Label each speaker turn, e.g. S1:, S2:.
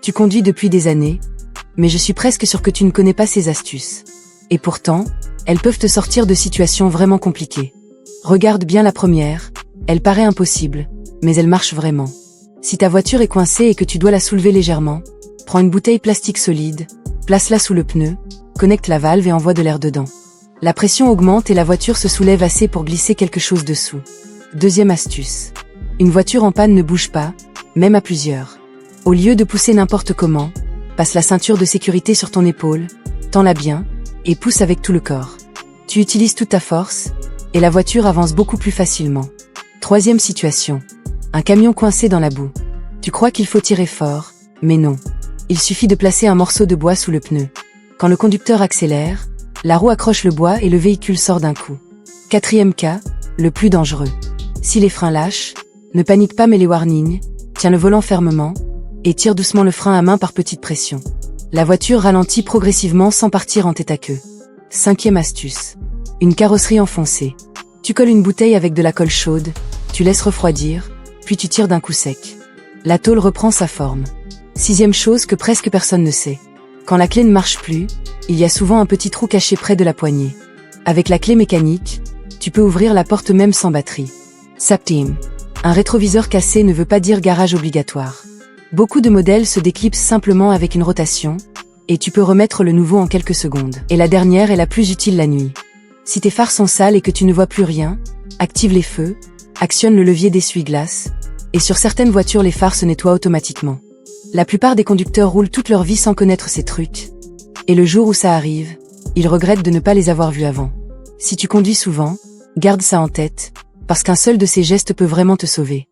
S1: Tu conduis depuis des années, mais je suis presque sûr que tu ne connais pas ces astuces. Et pourtant, elles peuvent te sortir de situations vraiment compliquées. Regarde bien la première, elle paraît impossible, mais elle marche vraiment. Si ta voiture est coincée et que tu dois la soulever légèrement, prends une bouteille plastique solide, place-la sous le pneu, connecte la valve et envoie de l'air dedans. La pression augmente et la voiture se soulève assez pour glisser quelque chose dessous. Deuxième astuce. Une voiture en panne ne bouge pas, même à plusieurs. Au lieu de pousser n'importe comment, passe la ceinture de sécurité sur ton épaule, tends-la bien, et pousse avec tout le corps. Tu utilises toute ta force, et la voiture avance beaucoup plus facilement. Troisième situation. Un camion coincé dans la boue. Tu crois qu'il faut tirer fort, mais non. Il suffit de placer un morceau de bois sous le pneu. Quand le conducteur accélère, la roue accroche le bois et le véhicule sort d'un coup. Quatrième cas, le plus dangereux. Si les freins lâchent, ne panique pas mais les warnings, tiens le volant fermement, et tire doucement le frein à main par petite pression. La voiture ralentit progressivement sans partir en tête à queue. Cinquième astuce. Une carrosserie enfoncée. Tu colles une bouteille avec de la colle chaude, tu laisses refroidir, puis tu tires d'un coup sec. La tôle reprend sa forme. Sixième chose que presque personne ne sait. Quand la clé ne marche plus, il y a souvent un petit trou caché près de la poignée. Avec la clé mécanique, tu peux ouvrir la porte même sans batterie. Septième. Un rétroviseur cassé ne veut pas dire garage obligatoire. Beaucoup de modèles se déclipsent simplement avec une rotation, et tu peux remettre le nouveau en quelques secondes. Et la dernière est la plus utile la nuit. Si tes phares sont sales et que tu ne vois plus rien, active les feux, actionne le levier d'essuie-glace, et sur certaines voitures les phares se nettoient automatiquement. La plupart des conducteurs roulent toute leur vie sans connaître ces trucs. Et le jour où ça arrive, ils regrettent de ne pas les avoir vus avant. Si tu conduis souvent, garde ça en tête, parce qu'un seul de ces gestes peut vraiment te sauver.